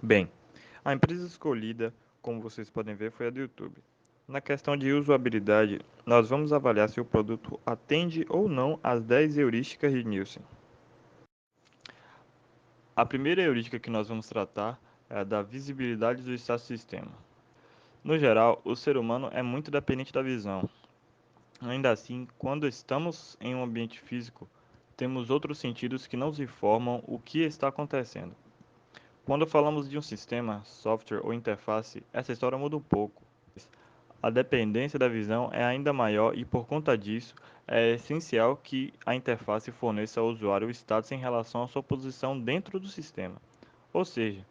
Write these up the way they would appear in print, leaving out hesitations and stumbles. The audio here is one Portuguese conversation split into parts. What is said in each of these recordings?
Bem, a empresa escolhida, como vocês podem ver, foi a do YouTube. Na questão de usabilidade, nós vamos avaliar se o produto atende ou não às 10 heurísticas de Nielsen. A primeira heurística que nós vamos tratar é a da visibilidade do estado do sistema. No geral, o ser humano é muito dependente da visão. Ainda assim, quando estamos em um ambiente físico, temos outros sentidos que nos informam o que está acontecendo. Quando falamos de um sistema, software ou interface, essa história muda um pouco. A dependência da visão é ainda maior e, por conta disso, é essencial que a interface forneça ao usuário o status em relação à sua posição dentro do sistema. Ou seja,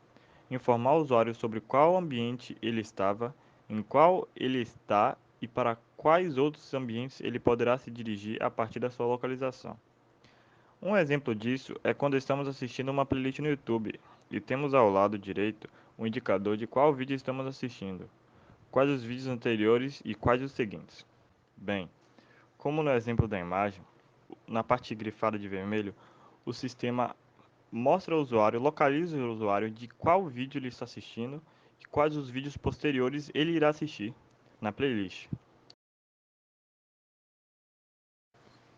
informar o usuário sobre qual ambiente ele estava, em qual ele está e para quais outros ambientes ele poderá se dirigir a partir da sua localização. Um exemplo disso é quando estamos assistindo uma playlist no YouTube e temos ao lado direito um indicador de qual vídeo estamos assistindo, quais os vídeos anteriores e quais os seguintes. Bem, como no exemplo da imagem, na parte grifada de vermelho, o sistema mostra ao usuário, localiza o usuário de qual vídeo ele está assistindo e quais os vídeos posteriores ele irá assistir na playlist.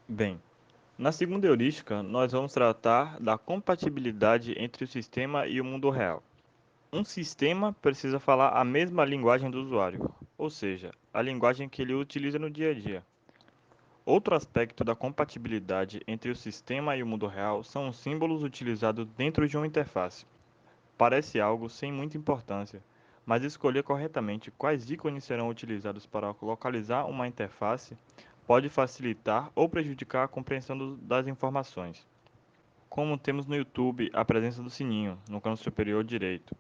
Bem, na segunda heurística, nós vamos tratar da compatibilidade entre o sistema e o mundo real. Um sistema precisa falar a mesma linguagem do usuário, ou seja, a linguagem que ele utiliza no dia a dia. Outro aspecto da compatibilidade entre o sistema e o mundo real são os símbolos utilizados dentro de uma interface. Parece algo sem muita importância, mas escolher corretamente quais ícones serão utilizados para localizar uma interface pode facilitar ou prejudicar a compreensão das informações. Como temos no YouTube a presença do sininho no canto superior direito,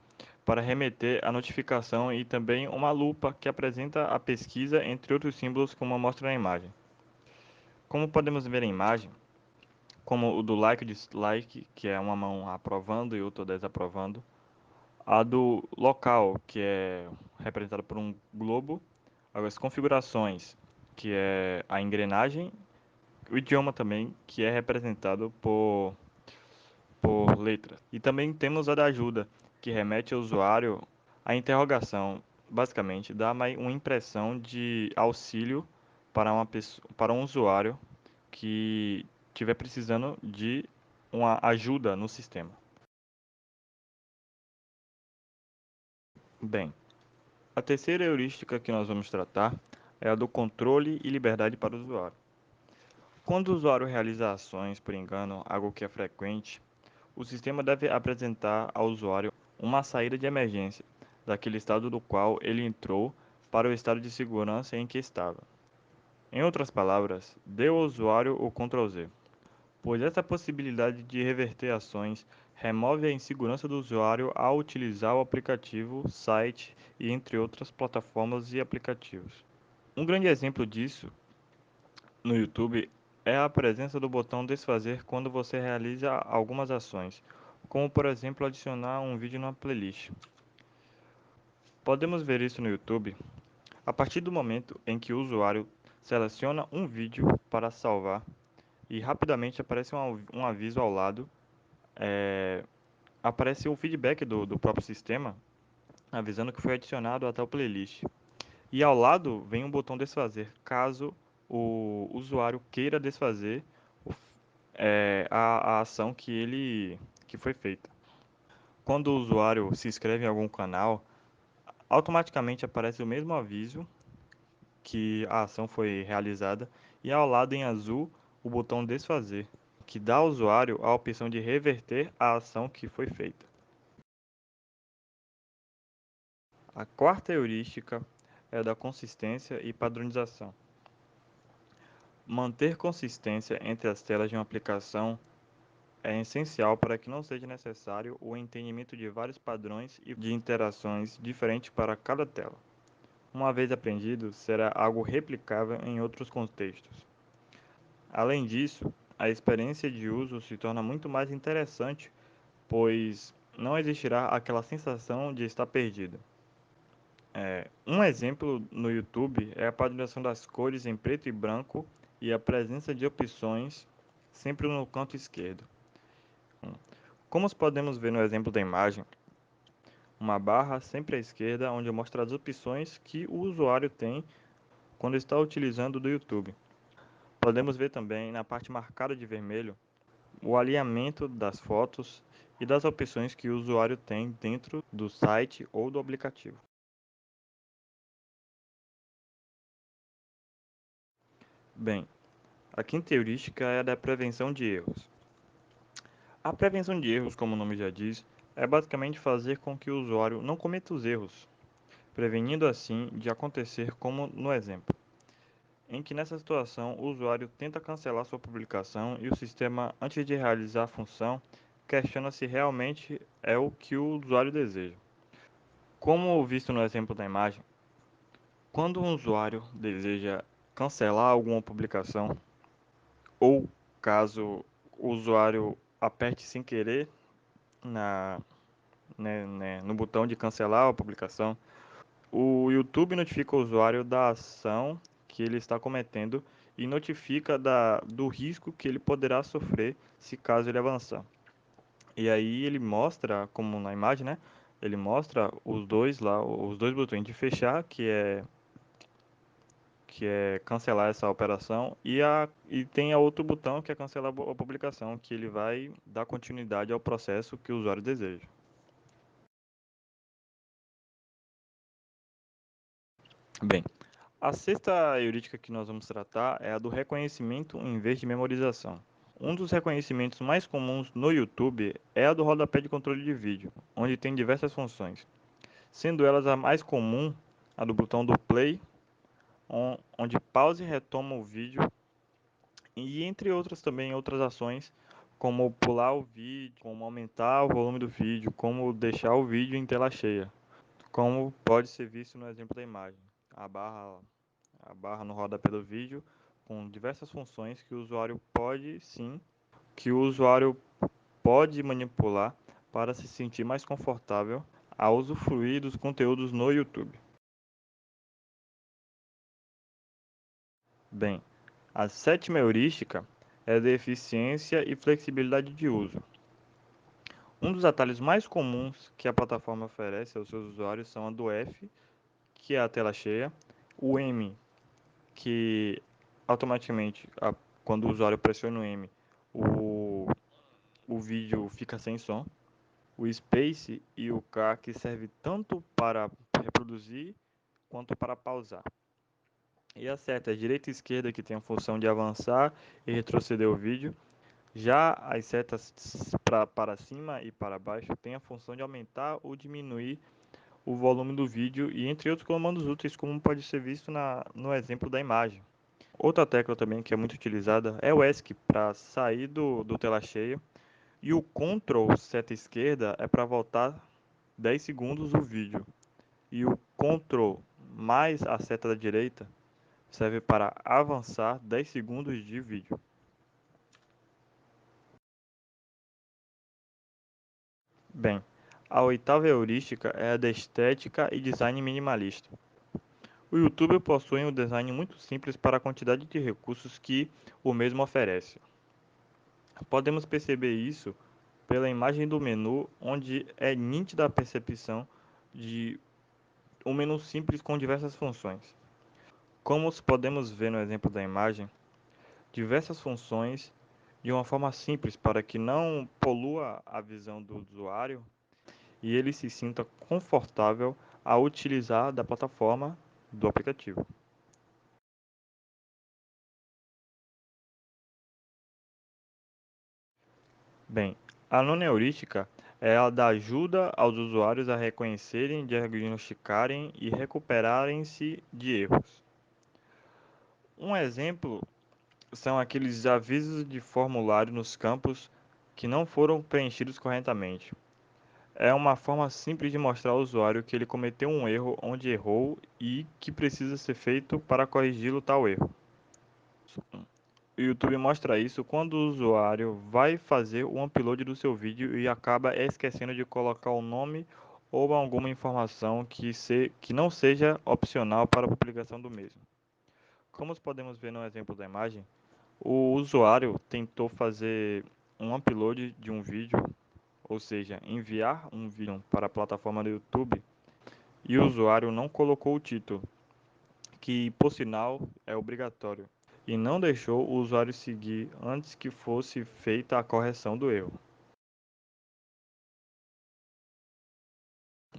para remeter a notificação e também uma lupa que apresenta a pesquisa entre outros símbolos como mostra na imagem. Como podemos ver na imagem, como o do like e dislike, que é uma mão aprovando e outra desaprovando, a do local, que é representada por um globo, as configurações, que é a engrenagem, o idioma também, que é representado por letras. E também temos a da ajuda, que remete ao usuário à interrogação, basicamente dá uma impressão de auxílio para uma pessoa, para um usuário que estiver precisando de uma ajuda no sistema. Bem, a terceira heurística que nós vamos tratar é a do controle e liberdade para o usuário. Quando o usuário realiza ações por engano, algo que é frequente, o sistema deve apresentar ao usuário uma saída de emergência daquele estado do qual ele entrou para o estado de segurança em que estava. Em outras palavras, dê ao usuário o Ctrl Z, pois essa possibilidade de reverter ações remove a insegurança do usuário ao utilizar o aplicativo, site e entre outras plataformas e aplicativos. Um grande exemplo disso no YouTube é a presença do botão desfazer quando você realiza algumas ações, como por exemplo adicionar um vídeo numa playlist. Podemos ver isso no YouTube a partir do momento em que o usuário seleciona um vídeo para salvar e rapidamente aparece um aviso ao lado, é, aparece o feedback do próprio sistema avisando que foi adicionado a tal playlist. E ao lado vem um botão desfazer, caso o usuário queira desfazer a ação que foi feita. Quando o usuário se inscreve em algum canal, automaticamente aparece o mesmo aviso que a ação foi realizada e ao lado em azul o botão desfazer, que dá ao usuário a opção de reverter a ação que foi feita. A quarta heurística é a da consistência e padronização. Manter consistência entre as telas de uma aplicação é essencial para que não seja necessário o entendimento de vários padrões e de interações diferentes para cada tela. Uma vez aprendido, será algo replicável em outros contextos. Além disso, a experiência de uso se torna muito mais interessante, pois não existirá aquela sensação de estar perdido. Um exemplo no YouTube é a padronização das cores em preto e branco e a presença de opções sempre no canto esquerdo. Como podemos ver no exemplo da imagem, uma barra sempre à esquerda, onde mostra as opções que o usuário tem quando está utilizando do YouTube. Podemos ver também na parte marcada de vermelho o alinhamento das fotos e das opções que o usuário tem dentro do site ou do aplicativo. Bem, a quinta heurística é a da prevenção de erros. A prevenção de erros, como o nome já diz, é basicamente fazer com que o usuário não cometa os erros, prevenindo assim de acontecer como no exemplo, em que nessa situação o usuário tenta cancelar sua publicação e o sistema, antes de realizar a função, questiona se realmente é o que o usuário deseja. Como visto no exemplo da imagem, quando um usuário deseja cancelar alguma publicação, ou caso o usuário aperte sem querer na, no botão de cancelar a publicação, o YouTube notifica o usuário da ação que ele está cometendo e notifica do risco que ele poderá sofrer se caso ele avançar. E aí ele mostra, como na imagem, né? Ele mostra os dois lá, os dois botões de fechar, que é cancelar essa operação, e tem a outro botão que é cancelar a publicação, que ele vai dar continuidade ao processo que o usuário deseja. Bem, a sexta heurística que nós vamos tratar é a do reconhecimento em vez de memorização. Um dos reconhecimentos mais comuns no YouTube é a do rodapé de controle de vídeo, onde tem diversas funções, sendo elas a mais comum a do botão do play, onde pausa e retoma o vídeo, e entre outras também outras ações, como pular o vídeo, como aumentar o volume do vídeo, como deixar o vídeo em tela cheia, como pode ser visto no exemplo da imagem. A barra, a barra no rodapé do vídeo com diversas funções que o usuário pode sim, que o usuário pode manipular para se sentir mais confortável a usufruir dos conteúdos no YouTube. Bem, a sétima heurística é de eficiência e flexibilidade de uso. Um dos atalhos mais comuns que a plataforma oferece aos seus usuários são a do F, que é a tela cheia, o M, que automaticamente, quando o usuário pressiona o M, o, o vídeo fica sem som, o Space e o K, que serve tanto para reproduzir quanto para pausar. E a seta direita e esquerda, que tem a função de avançar e retroceder o vídeo. Já as setas para cima e para baixo têm a função de aumentar ou diminuir o volume do vídeo e entre outros comandos úteis, como pode ser visto no exemplo da imagem. Outra tecla também que é muito utilizada é o ESC para sair do tela cheia e o Ctrl seta esquerda é para voltar 10 segundos o vídeo e o Ctrl mais a seta da direita serve para avançar 10 segundos de vídeo. Bem, a oitava heurística é a da estética e design minimalista. O YouTube possui um design muito simples para a quantidade de recursos que o mesmo oferece. Podemos perceber isso pela imagem do menu, onde é nítida a percepção de um menu simples com diversas funções. Como podemos ver no exemplo da imagem, diversas funções de uma forma simples para que não polua a visão do usuário e ele se sinta confortável ao utilizar da plataforma do aplicativo. Bem, a nona heurística é a da ajuda aos usuários a reconhecerem, diagnosticarem e recuperarem-se de erros. Um exemplo são aqueles avisos de formulário nos campos que não foram preenchidos corretamente. É uma forma simples de mostrar ao usuário que ele cometeu um erro onde errou e que precisa ser feito para corrigi-lo tal erro. O YouTube mostra isso quando o usuário vai fazer o upload do seu vídeo e acaba esquecendo de colocar o nome ou alguma informação que não seja opcional para a publicação do mesmo. Como podemos ver no exemplo da imagem, o usuário tentou fazer um upload de um vídeo ou seja, enviar um vídeo para a plataforma do YouTube e o usuário não colocou o título, que por sinal é obrigatório, e não deixou o usuário seguir antes que fosse feita a correção do erro.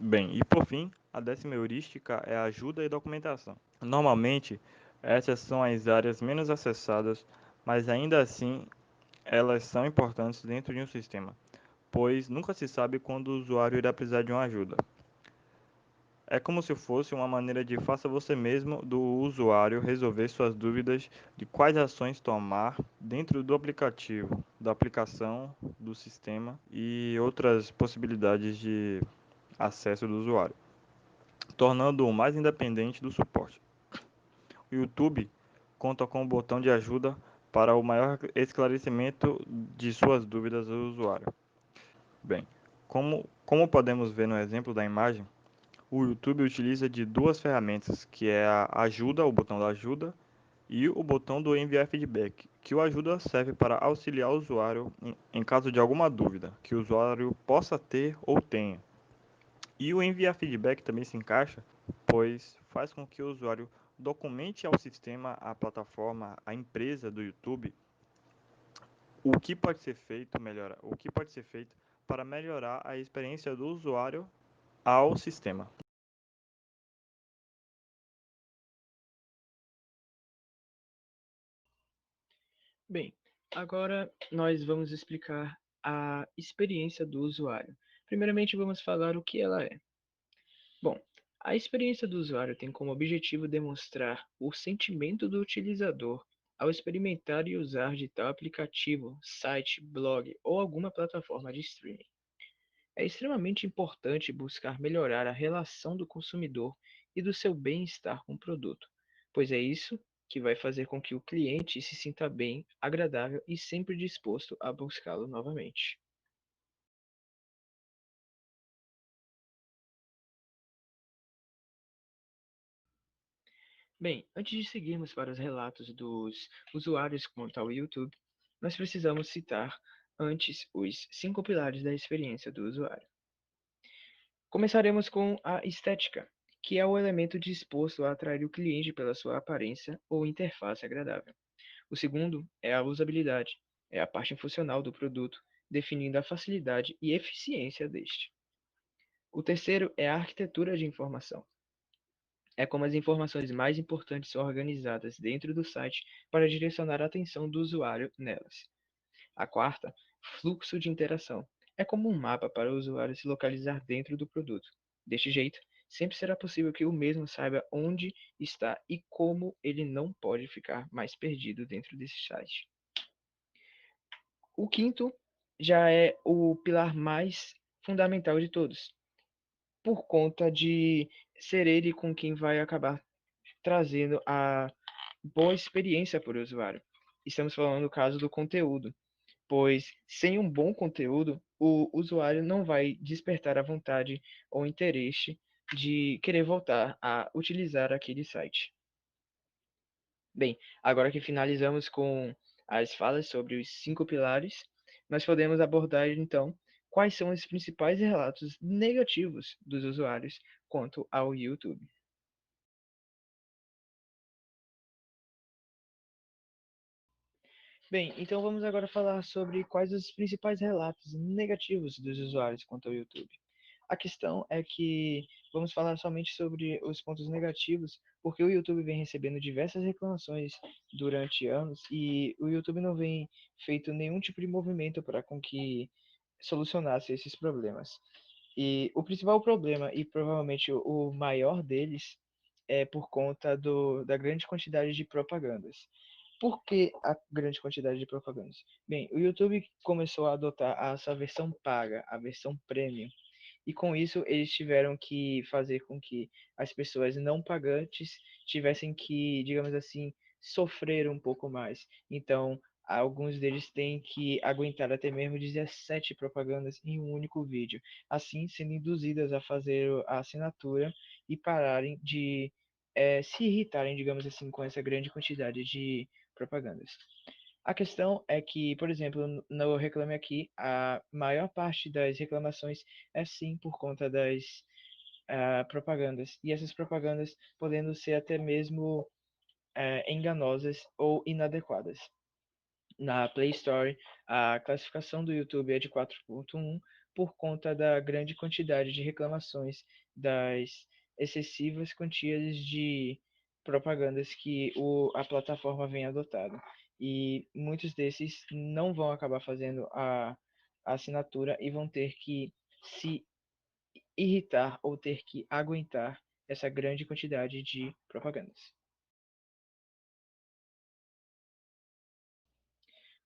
Bem, e por fim, a décima heurística é ajuda e documentação. Normalmente, essas são as áreas menos acessadas, mas ainda assim elas são importantes dentro de um sistema, pois nunca se sabe quando o usuário irá precisar de uma ajuda. É como se fosse uma maneira de faça você mesmo do usuário resolver suas dúvidas de quais ações tomar dentro do aplicativo, da aplicação, do sistema e outras possibilidades de acesso do usuário, tornando-o mais independente do suporte. O YouTube conta com um botão de ajuda para o maior esclarecimento de suas dúvidas do usuário. Bem, como podemos ver no exemplo da imagem, o YouTube utiliza de duas ferramentas, que é a ajuda, o botão da ajuda, e o botão do enviar feedback, que o ajuda serve para auxiliar o usuário em caso de alguma dúvida que o usuário possa ter ou tenha. E o enviar feedback também se encaixa, pois faz com que o usuário documente ao sistema, à plataforma, à empresa do YouTube o que pode ser feito, o que pode ser feito para melhorar a experiência do usuário ao sistema. Bem, agora nós vamos explicar a experiência do usuário. Primeiramente, vamos falar o que ela é. Bom, a experiência do usuário tem como objetivo demonstrar o sentimento do utilizador ao experimentar e usar de tal aplicativo, site, blog ou alguma plataforma de streaming. É extremamente importante buscar melhorar a relação do consumidor e do seu bem-estar com o produto, pois é isso que vai fazer com que o cliente se sinta bem, agradável e sempre disposto a buscá-lo novamente. Bem, antes de seguirmos para os relatos dos usuários quanto ao YouTube, nós precisamos citar antes os 5 pilares da experiência do usuário. Começaremos com a estética, que é o elemento disposto a atrair o cliente pela sua aparência ou interface agradável. O segundo é a usabilidade, é a parte funcional do produto, definindo a facilidade e eficiência deste. O terceiro é a arquitetura de informação. É como as informações mais importantes são organizadas dentro do site para direcionar a atenção do usuário nelas. A quarta, fluxo de interação. É como um mapa para o usuário se localizar dentro do produto. Deste jeito, sempre será possível que o mesmo saiba onde está e como ele não pode ficar mais perdido dentro desse site. O quinto já é o pilar mais fundamental de todos, por conta de ser ele com quem vai acabar trazendo a boa experiência para o usuário. Estamos falando no caso do conteúdo, pois sem um bom conteúdo, o usuário não vai despertar a vontade ou interesse de querer voltar a utilizar aquele site. Bem, agora que finalizamos com as falas sobre os 5 pilares, nós podemos abordar então quais são os principais relatos negativos dos usuários quanto ao YouTube. Bem, então vamos agora falar sobre quais os principais relatos negativos dos usuários quanto ao YouTube. A questão é que vamos falar somente sobre os pontos negativos, porque o YouTube vem recebendo diversas reclamações durante anos e o YouTube não vem feito nenhum tipo de movimento para com que solucionasse esses problemas. E o principal problema, e provavelmente o maior deles, é por conta da grande quantidade de propagandas. Por que a grande quantidade de propagandas? Bem, o YouTube começou a adotar essa versão paga, a versão premium, e com isso eles tiveram que fazer com que as pessoas não pagantes tivessem que, digamos assim, sofrer um pouco mais. Então, alguns deles têm que aguentar até mesmo 17 propagandas em um único vídeo, assim sendo induzidas a fazer a assinatura e pararem de se irritarem, digamos assim, com essa grande quantidade de propagandas. A questão é que, por exemplo, no Reclame Aqui, a maior parte das reclamações é sim por conta das propagandas. E essas propagandas podendo ser até mesmo enganosas ou inadequadas. Na Play Store, a classificação do YouTube é de 4.1 por conta da grande quantidade de reclamações das excessivas quantias de propagandas que a plataforma vem adotando. E muitos desses não vão acabar fazendo a assinatura e vão ter que se irritar ou ter que aguentar essa grande quantidade de propagandas.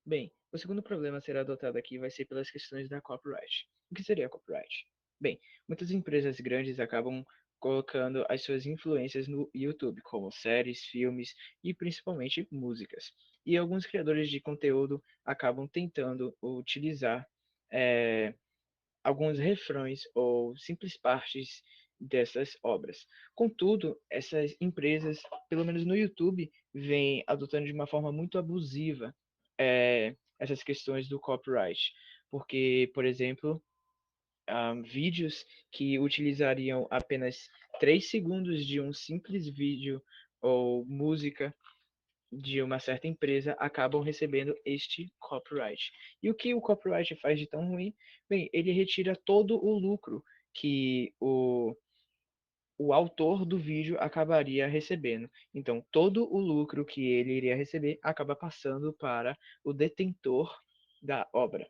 Bem, o segundo problema a ser adotado aqui vai ser pelas questões da copyright. O que seria copyright? Bem, muitas empresas grandes acabam colocando as suas influências no YouTube, como séries, filmes e principalmente músicas. E alguns criadores de conteúdo acabam tentando utilizar eh, alguns refrões ou simples partes dessas obras. Contudo, essas empresas, pelo menos no YouTube, vêm adotando de uma forma muito abusiva essas questões do copyright. Porque, por exemplo, vídeos que utilizariam apenas 3 segundos de um simples vídeo ou música de uma certa empresa acabam recebendo este copyright. E o que o copyright faz de tão ruim? Bem, ele retira todo o lucro que o autor do vídeo acabaria recebendo. Então, todo o lucro que ele iria receber acaba passando para o detentor da obra.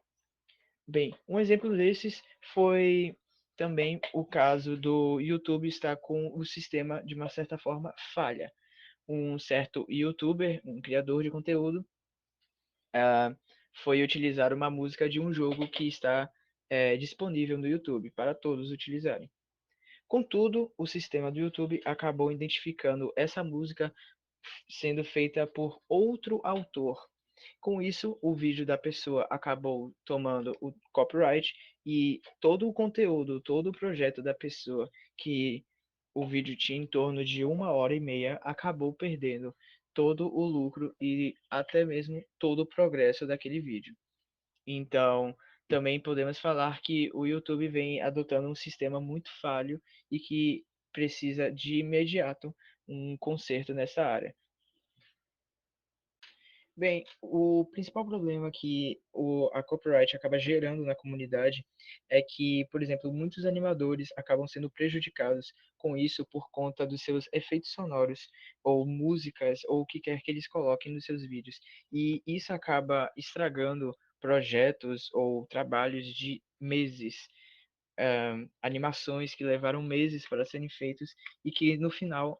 Bem, um exemplo desses foi também o caso do YouTube estar com o sistema, de uma certa forma, falha. Um certo YouTuber, um criador de conteúdo, foi utilizar uma música de um jogo que está disponível no YouTube para todos utilizarem. Contudo, o sistema do YouTube acabou identificando essa música sendo feita por outro autor. Com isso, o vídeo da pessoa acabou tomando o copyright e todo o conteúdo, todo o projeto da pessoa que o vídeo tinha em torno de 1 hora e meia acabou perdendo todo o lucro e até mesmo todo o progresso daquele vídeo. Então, também podemos falar que o YouTube vem adotando um sistema muito falho e que precisa de imediato um conserto nessa área. Bem, o principal problema que a copyright acaba gerando na comunidade é que, por exemplo, muitos animadores acabam sendo prejudicados com isso por conta dos seus efeitos sonoros, ou músicas, ou o que quer que eles coloquem nos seus vídeos. E isso acaba estragando projetos ou trabalhos de meses, animações que levaram meses para serem feitos e que no final,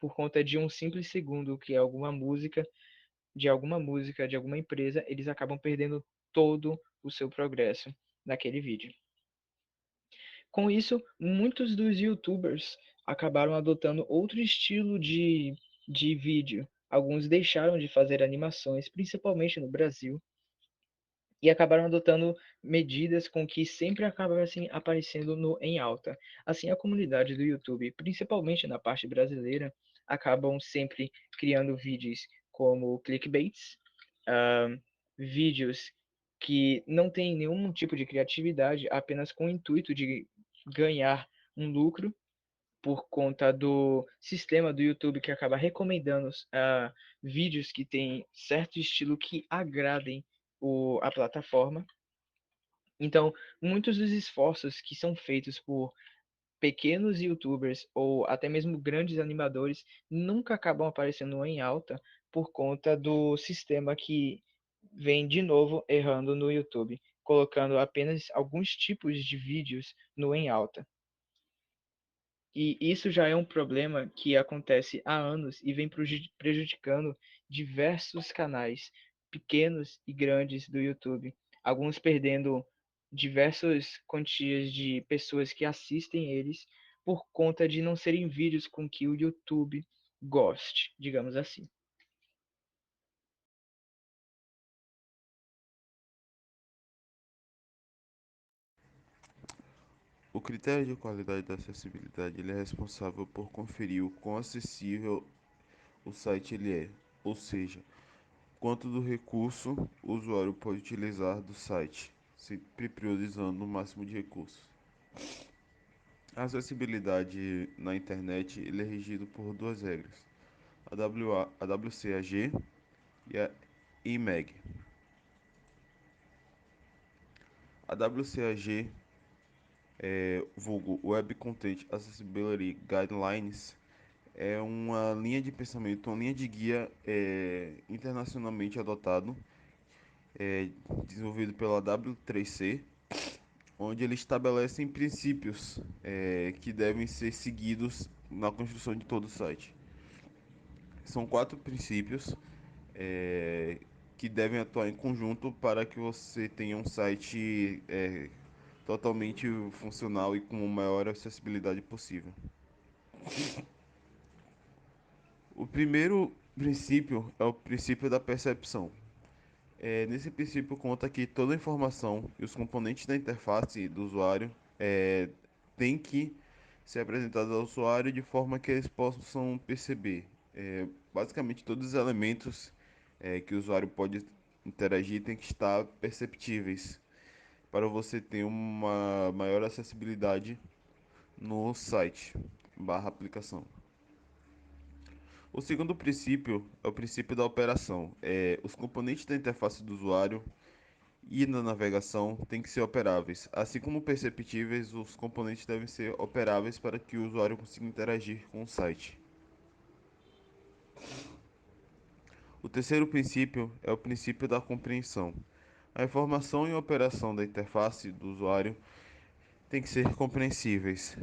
por conta de um simples segundo, que é alguma música de alguma empresa, eles acabam perdendo todo o seu progresso naquele vídeo. Com isso, muitos dos YouTubers acabaram adotando outro estilo de vídeo. Alguns deixaram de fazer animações, principalmente no Brasil, e acabaram adotando medidas com que sempre acabassem aparecendo no em alta. Assim, a comunidade do YouTube, principalmente na parte brasileira, acabam sempre criando vídeos como clickbaits, ah, vídeos que não têm nenhum tipo de criatividade, apenas com o intuito de ganhar um lucro por conta do sistema do YouTube que acaba recomendando vídeos que têm certo estilo que agradem a plataforma. Então, muitos dos esforços que são feitos por pequenos YouTubers ou até mesmo grandes animadores nunca acabam aparecendo em alta por conta do sistema que vem de novo errando no YouTube, colocando apenas alguns tipos de vídeos no em alta. E isso já é um problema que acontece há anos e vem prejudicando diversos canais, pequenos e grandes do YouTube. Alguns perdendo diversas quantias de pessoas que assistem eles por conta de não serem vídeos com que o YouTube goste, digamos assim. O critério de qualidade da acessibilidade ele é responsável por conferir o quão acessível o site ele é, ou seja, quanto do recurso o usuário pode utilizar do site, sempre priorizando o máximo de recursos. A acessibilidade na internet ele é regido por duas regras, a WCAG e a IMAG. A WCAG, vulgo Web Content Accessibility Guidelines, é uma linha de pensamento, uma linha de guia internacionalmente adotado, é, desenvolvido pela W3C, onde eles estabelecem princípios que devem ser seguidos na construção de todo o site. São quatro princípios é, que devem atuar em conjunto para que você tenha um site totalmente funcional e com a maior acessibilidade possível. O primeiro princípio é o princípio da percepção. Nesse princípio conta que toda a informação e os componentes da interface do usuário têm que ser apresentados ao usuário de forma que eles possam perceber. Basicamente, todos os elementos que o usuário pode interagir têm que estar perceptíveis para você ter uma maior acessibilidade no site barra aplicação. O segundo princípio é o princípio da operação. Os componentes da interface do usuário e na navegação têm que ser operáveis. Assim como perceptíveis, os componentes devem ser operáveis para que o usuário consiga interagir com o site. O terceiro princípio é o princípio da compreensão. A informação e a operação da interface do usuário têm que ser compreensíveis.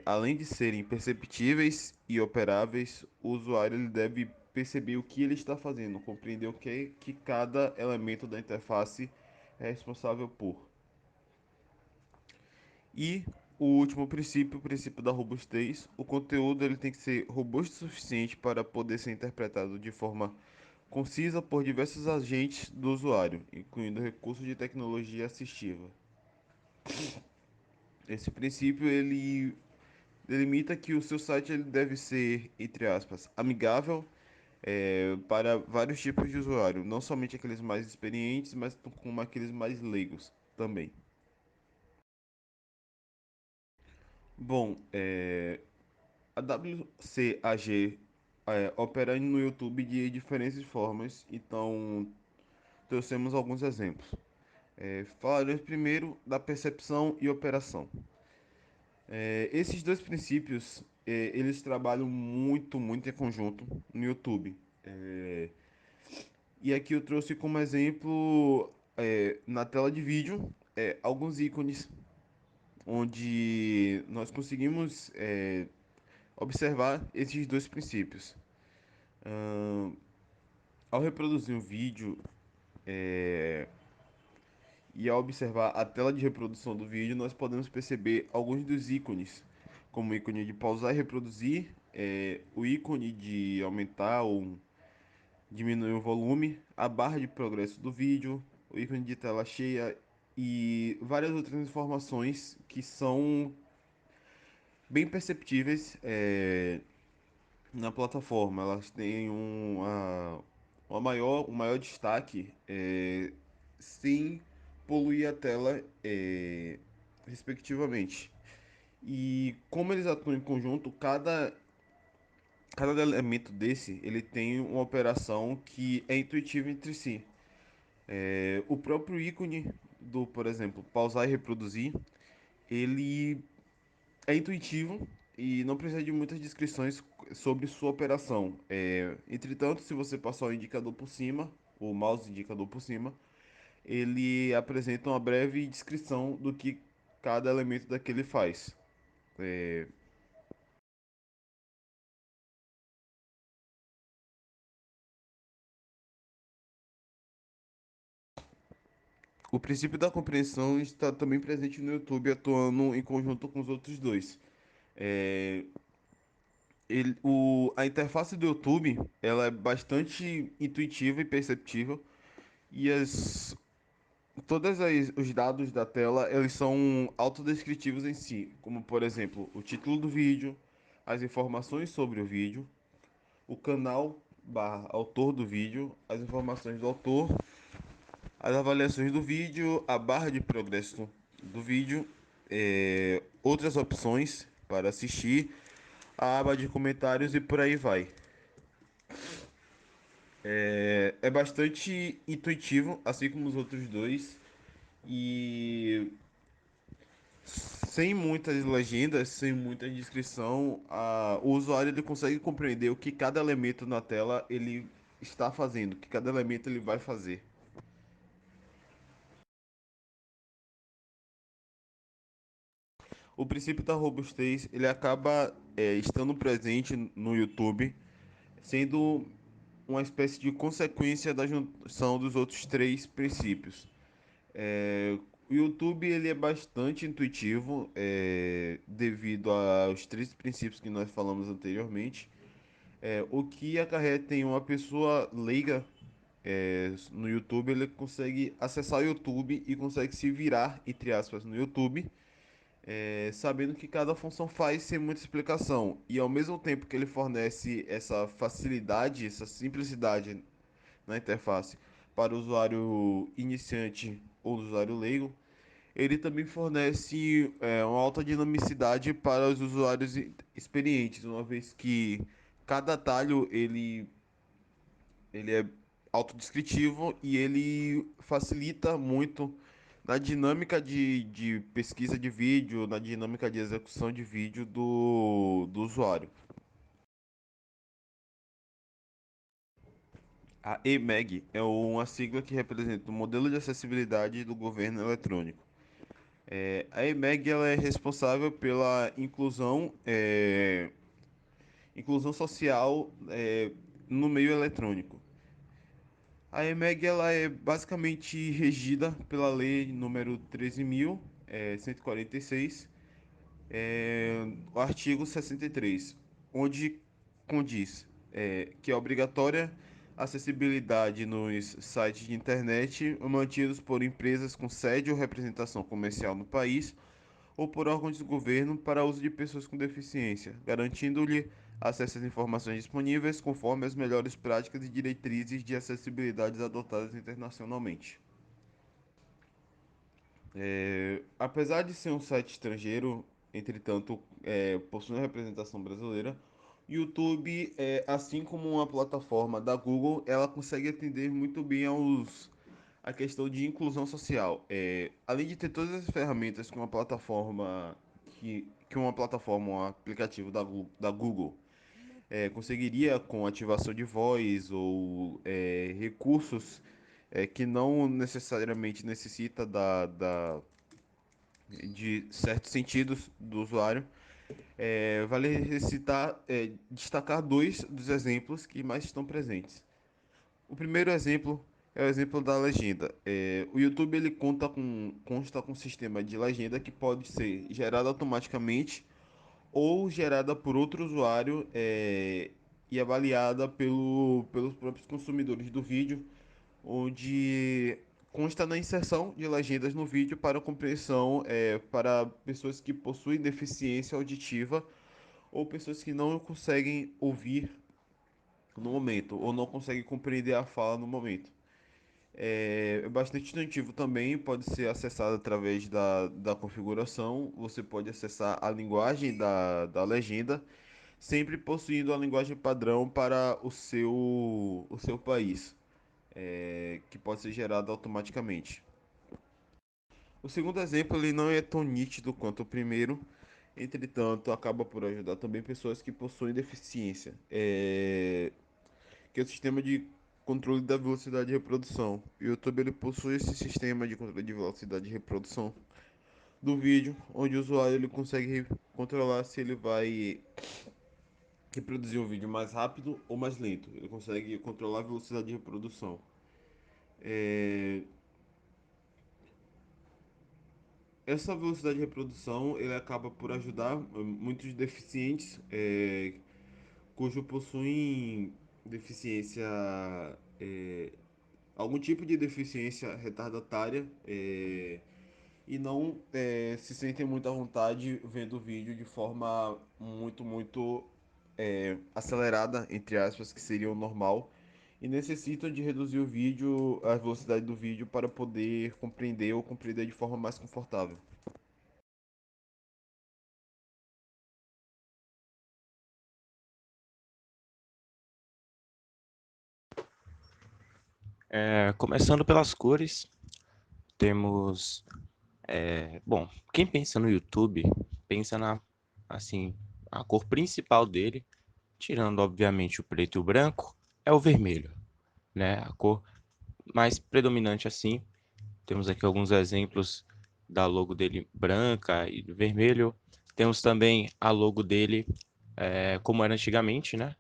Além de serem perceptíveis e operáveis, o usuário ele deve perceber o que ele está fazendo, compreender o que cada elemento da interface é responsável por. E o último princípio, o princípio da robustez, o conteúdo ele tem que ser robusto o suficiente para poder ser interpretado de forma concisa por diversos agentes do usuário, incluindo recursos de tecnologia assistiva. Esse princípio ele delimita que o seu site ele deve ser, entre aspas, amigável para vários tipos de usuário, não somente aqueles mais experientes, mas como aqueles mais leigos também. Bom, a WCAG opera no YouTube de diferentes formas, então trouxemos alguns exemplos. Falaremos primeiro da percepção e operação. Esses dois princípios, eles trabalham muito em conjunto no YouTube. E aqui eu trouxe como exemplo, na tela de vídeo, alguns ícones onde nós conseguimos observar esses dois princípios. Ao reproduzir um vídeo e ao observar a tela de reprodução do vídeo, nós podemos perceber alguns dos ícones, como o ícone de pausar e reproduzir, o ícone de aumentar ou diminuir o volume, a barra de progresso do vídeo, o ícone de tela cheia e várias outras informações que são bem perceptíveis na plataforma. Elas têm um maior destaque sem poluir a tela, respectivamente. E como eles atuam em conjunto, cada elemento desse ele tem uma operação que é intuitiva entre si. O próprio ícone do, por exemplo, pausar e reproduzir, ele é intuitivo e não precisa de muitas descrições sobre sua operação. Entretanto, se você passar o indicador por cima, o mouse indicador por cima, ele apresenta uma breve descrição do que cada elemento daquele faz. É, o princípio da compreensão está também presente no YouTube, atuando em conjunto com os outros dois. É, a interface do YouTube, ela é bastante intuitiva e perceptível, e os dados da tela, eles são autodescritivos em si, como por exemplo, o título do vídeo, as informações sobre o vídeo, o canal barra autor do vídeo, as informações do autor, as avaliações do vídeo, a barra de progresso do vídeo, outras opções para assistir, a aba de comentários e por aí vai. É bastante intuitivo, assim como os outros dois, e sem muitas legendas, sem muita descrição, o usuário ele consegue compreender o que cada elemento na tela ele está fazendo, o que cada elemento ele vai fazer. O princípio da robustez ele acaba estando presente no YouTube, sendo uma espécie de consequência da junção dos outros três princípios. O YouTube ele é bastante intuitivo, devido aos três princípios que nós falamos anteriormente, o que acarreta em uma pessoa leiga no YouTube, ele consegue acessar o YouTube e consegue se virar, entre aspas, no YouTube, sabendo que cada função faz sem muita explicação. E ao mesmo tempo que ele fornece essa facilidade, essa simplicidade na interface para o usuário iniciante ou usuário leigo, ele também fornece uma alta dinamicidade para os usuários experientes, uma vez que cada atalho ele é autodescritivo e ele facilita muito na dinâmica de pesquisa de vídeo, na dinâmica de execução de vídeo do usuário. A EMEG é uma sigla que representa o modelo de acessibilidade do governo eletrônico. A EMEG ela é responsável pela inclusão social no meio eletrônico. A EMEG ela é basicamente regida pela lei número 13.146, o artigo 63, onde condiz que é obrigatória acessibilidade nos sites de internet mantidos por empresas com sede ou representação comercial no país ou por órgãos de governo para uso de pessoas com deficiência, garantindo-lhe acesso às informações disponíveis conforme as melhores práticas e diretrizes de acessibilidade adotadas internacionalmente. Apesar de ser um site estrangeiro, entretanto, possui uma representação brasileira, YouTube, assim como uma plataforma da Google, ela consegue atender muito bem a questão de inclusão social. Além de ter todas as ferramentas que uma plataforma um aplicativo da Google conseguiria com ativação de voz ou recursos que não necessariamente necessita de certos sentidos do usuário. Vale destacar dois dos exemplos que mais estão presentes. O primeiro exemplo é o exemplo da legenda. O YouTube ele consta com um sistema de legenda que pode ser gerado automaticamente ou gerada por outro usuário e avaliada pelos próprios consumidores do vídeo, onde consta na inserção de legendas no vídeo para compreensão para pessoas que possuem deficiência auditiva ou pessoas que não conseguem ouvir no momento ou não conseguem compreender a fala no momento. É bastante intuitivo também, pode ser acessado através da configuração. Você pode acessar a linguagem da legenda, sempre possuindo a linguagem padrão para o seu país, que pode ser gerado automaticamente. O segundo exemplo ele não é tão nítido quanto o primeiro, entretanto, acaba por ajudar também pessoas que possuem deficiência, que é o sistema de controle da velocidade de reprodução. O YouTube ele possui esse sistema de controle de velocidade de reprodução do vídeo, onde o usuário ele consegue controlar se ele vai reproduzir um vídeo mais rápido ou mais lento. Ele consegue controlar a velocidade de reprodução. É, Essa velocidade de reprodução ele acaba por ajudar muitos deficientes cujo possuem deficiência, é, algum tipo de deficiência retardatária e não se sentem muito à vontade vendo o vídeo de forma muito acelerada, entre aspas, que seria o normal, e necessitam de reduzir o vídeo, a velocidade do vídeo para poder compreender ou compreender de forma mais confortável. Começando pelas cores, temos, bom, quem pensa no YouTube, pensa assim, a cor principal dele, tirando obviamente o preto e o branco, é o vermelho, né? A cor mais predominante assim. Temos aqui alguns exemplos da logo dele branca e vermelho. Temos também a logo dele, como era antigamente, né?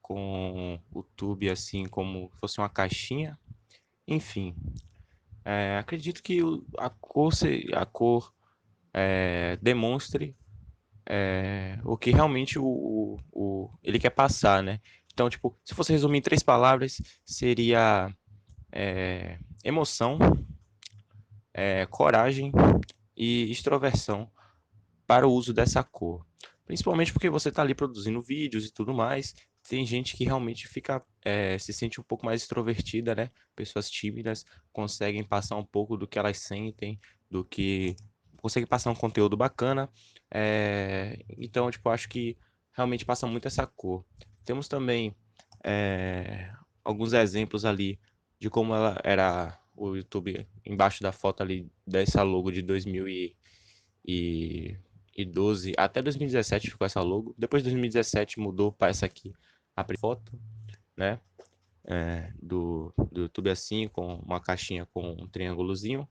Com o tube assim como fosse uma caixinha. Enfim, acredito que a cor demonstre o que realmente ele quer passar, né? Então, tipo, se fosse resumir em 3 palavras, seria emoção, coragem e extroversão para o uso dessa cor. Principalmente porque você está ali produzindo vídeos e tudo mais. Tem gente que realmente se sente um pouco mais extrovertida, né? Pessoas tímidas conseguem passar um pouco do que elas sentem, do que conseguem passar um conteúdo bacana. Então, tipo, acho que realmente passa muito essa cor. Temos também alguns exemplos ali de como ela era o YouTube embaixo da foto ali dessa logo de 2012 até 2017 ficou essa logo. Depois de 2017 mudou para essa aqui, a foto, né? Do YouTube assim, com uma caixinha com um triângulozinho.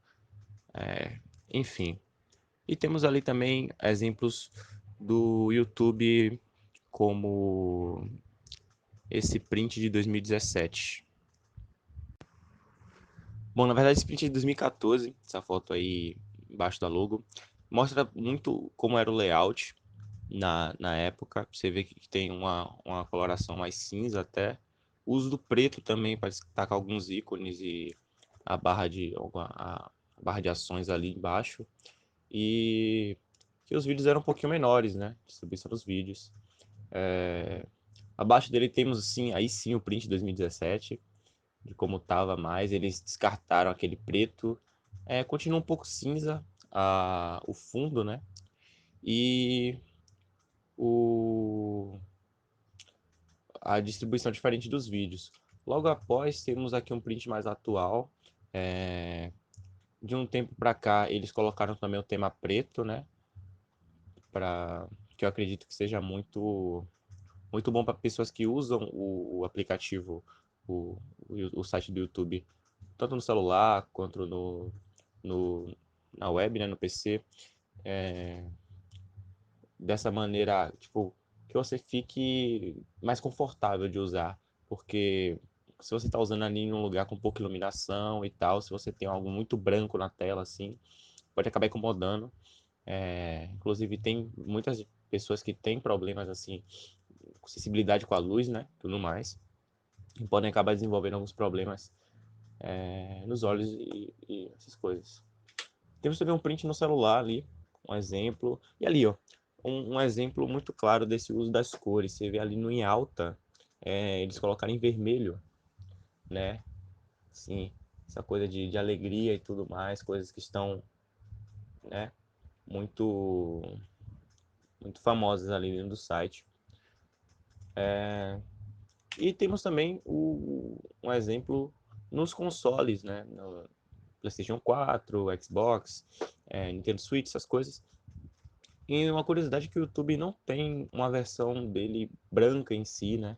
Enfim. E temos ali também exemplos do YouTube como esse print de 2017. Bom, na verdade, esse print é de 2014, essa foto aí embaixo da logo, mostra muito como era o layout na época. Você vê que tem uma coloração mais cinza até. O uso do preto também para destacar alguns ícones e a barra de ações ali embaixo. E que os vídeos eram um pouquinho menores, né? Distribuição dos vídeos. Abaixo dele temos, assim, aí sim o print de 2017, de como tava mais. Eles descartaram aquele preto. Continua um pouco cinza o fundo, né? E o, a distribuição diferente dos vídeos. Logo após, temos aqui um print mais atual. De um tempo para cá, eles colocaram também o tema preto, né? Que eu acredito que seja muito bom para pessoas que usam o aplicativo, o, o site do YouTube, tanto no celular quanto no, na web, né, no PC. Dessa maneira, tipo, que você fique mais confortável de usar, porque se você está usando ali em um lugar com pouca iluminação e tal, se você tem algo muito branco na tela, assim, pode acabar incomodando. Inclusive, tem muitas pessoas que têm problemas, assim, com sensibilidade com a luz, né, tudo mais, e podem acabar desenvolvendo alguns problemas nos olhos e essas coisas. Temos também um print no celular ali, um exemplo. E ali, ó, um exemplo muito claro desse uso das cores. Você vê ali no em alta, eles colocaram em vermelho, né? Sim, essa coisa de alegria e tudo mais, coisas que estão, né, muito, muito famosas ali dentro do site. E temos também um exemplo nos consoles, né? No PlayStation 4, Xbox, Nintendo Switch, essas coisas. E uma curiosidade é que o YouTube não tem uma versão dele branca em si, né?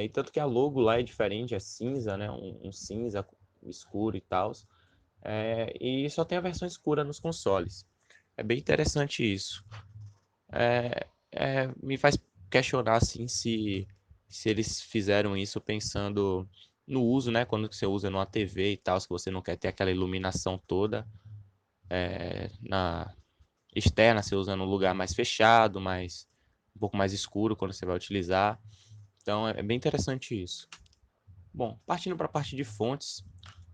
E tanto que a logo lá é diferente, é cinza, né? Um cinza escuro e tal. E só tem a versão escura nos consoles. É bem interessante isso. Me faz questionar assim se eles fizeram isso pensando no uso, né? Quando você usa numa TV e tal, se você não quer ter aquela iluminação toda na externa, você usa num lugar mais fechado, um pouco mais escuro quando você vai utilizar. Então é bem interessante isso. Bom, partindo para a parte de fontes,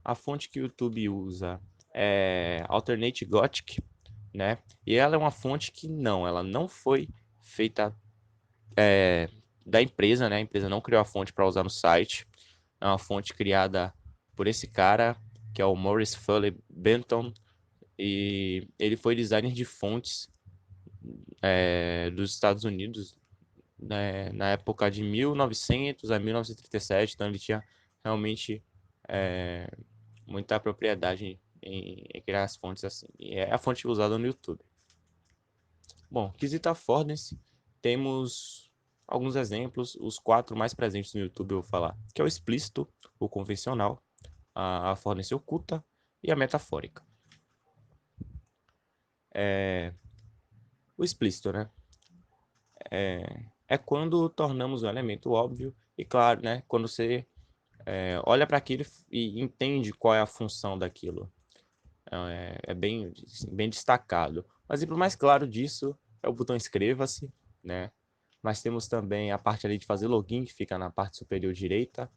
a fonte que o YouTube usa é Alternate Gothic, né? E ela é uma fonte que ela não foi feita da empresa, né? A empresa não criou a fonte para usar no site. É uma fonte criada por esse cara, que é o Maurice Foley Benton, e ele foi designer de fontes dos Estados Unidos, né, na época de 1900 a 1937, então ele tinha realmente muita propriedade em criar as fontes assim. E é a fonte usada no YouTube. Bom, quesito affordance, temos alguns exemplos, os 4 mais presentes no YouTube eu vou falar, que é o explícito, o convencional, a affordance oculta e a metafórica. O explícito, né? É quando tornamos um elemento óbvio e claro, né? Quando você olha para aquilo e entende qual é a função daquilo. É bem, bem destacado. O exemplo mais claro disso é o botão inscreva-se, né? Mas temos também a parte ali de fazer login, que fica na parte superior direita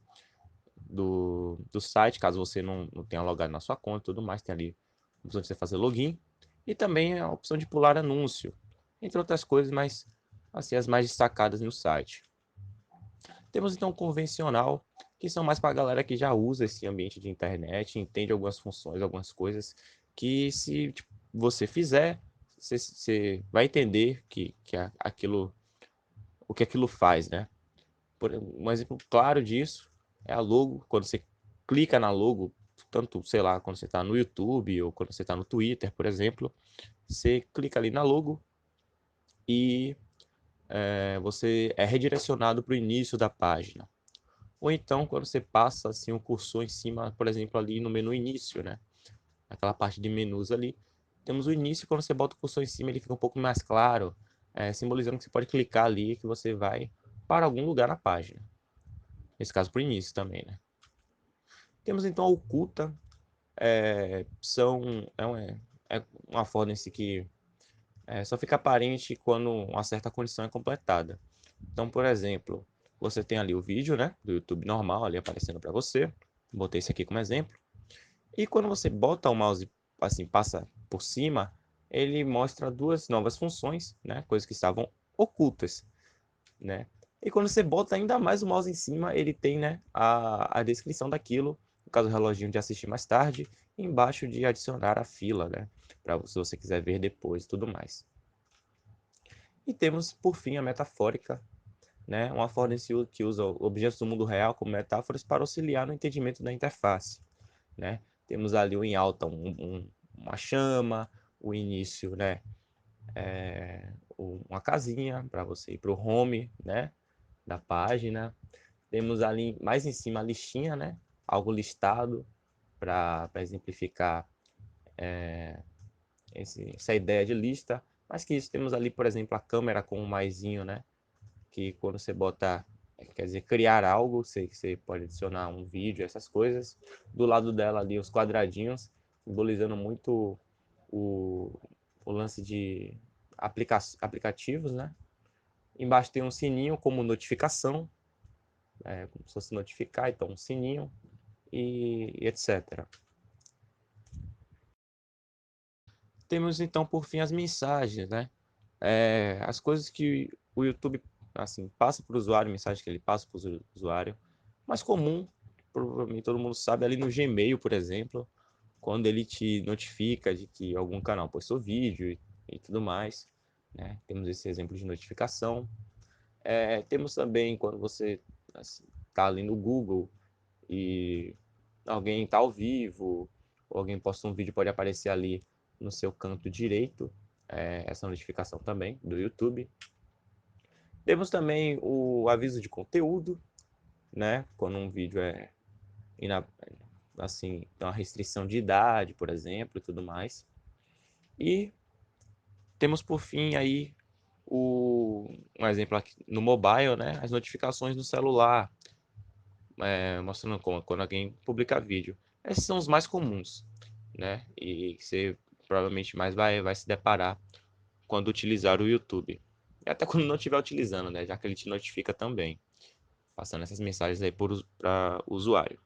do site, caso você não tenha logado na sua conta e tudo mais, tem ali a opção de você fazer login. E também a opção de pular anúncio, entre outras coisas, mas assim, as mais destacadas no site. Temos então o convencional, que são mais para a galera que já usa esse ambiente de internet, entende algumas funções, algumas coisas, que se tipo, você fizer, você vai entender o que aquilo faz, né? Um exemplo claro disso é a logo, quando você clica na logo, tanto, sei lá, quando você está no YouTube ou quando você está no Twitter, por exemplo, você clica ali na logo e você é redirecionado para o início da página. Ou então, quando você passa assim, o cursor em cima, por exemplo, ali no menu início, né? Aquela parte de menus ali. Temos o início, quando você bota o cursor em cima, ele fica um pouco mais claro, simbolizando que você pode clicar ali que você vai para algum lugar na página. Nesse caso, para o início também, né? Temos então a oculta, é uma affordancy que só fica aparente quando uma certa condição é completada. Então, por exemplo, você tem ali o vídeo, né, do YouTube normal ali aparecendo para você. Botei esse aqui como exemplo. E quando você bota o mouse, assim, passa por cima, ele mostra 2 novas funções, né, coisas que estavam ocultas, né? E quando você bota ainda mais o mouse em cima, ele tem, né, a descrição daquilo, no caso o reloginho de assistir mais tarde, e embaixo de adicionar a fila, né, para se você quiser ver depois e tudo mais. E temos, por fim, a metafórica, né, uma affordancy que usa objetos do mundo real como metáforas para auxiliar no entendimento da interface, né? Temos ali o em alta uma chama, o início, né, uma casinha para você ir para o home, né, da página. Temos ali mais em cima a listinha, né, algo listado para exemplificar essa ideia de lista. Mas que isso temos ali, por exemplo, a câmera com um maisinho, né, que quando você botar, quer dizer, criar algo, você pode adicionar um vídeo, essas coisas. Do lado dela ali, os quadradinhos, simbolizando muito o lance de aplicativos, né? Embaixo tem um sininho como notificação, como se fosse notificar, então um sininho e etc. Temos então, por fim, as mensagens, né? As coisas que o YouTube assim passa para o usuário, mensagem que ele passa para o usuário, mais comum, provavelmente todo mundo sabe, ali no Gmail, por exemplo, quando ele te notifica de que algum canal postou vídeo e tudo mais, né? Temos esse exemplo de notificação. Temos também quando você está ali no Google e alguém está ao vivo, ou alguém posta um vídeo, pode aparecer ali no seu canto direito, essa notificação também do YouTube. Temos também o aviso de conteúdo, né? Quando um vídeo assim, tem uma restrição de idade, por exemplo, e tudo mais. E temos por fim aí um exemplo aqui no mobile, né? As notificações no celular, mostrando quando alguém publica vídeo. Esses são os mais comuns, né? E você provavelmente mais vai se deparar quando utilizar o YouTube. E até quando não estiver utilizando, né? Já que ele te notifica também, passando essas mensagens aí para o usuário.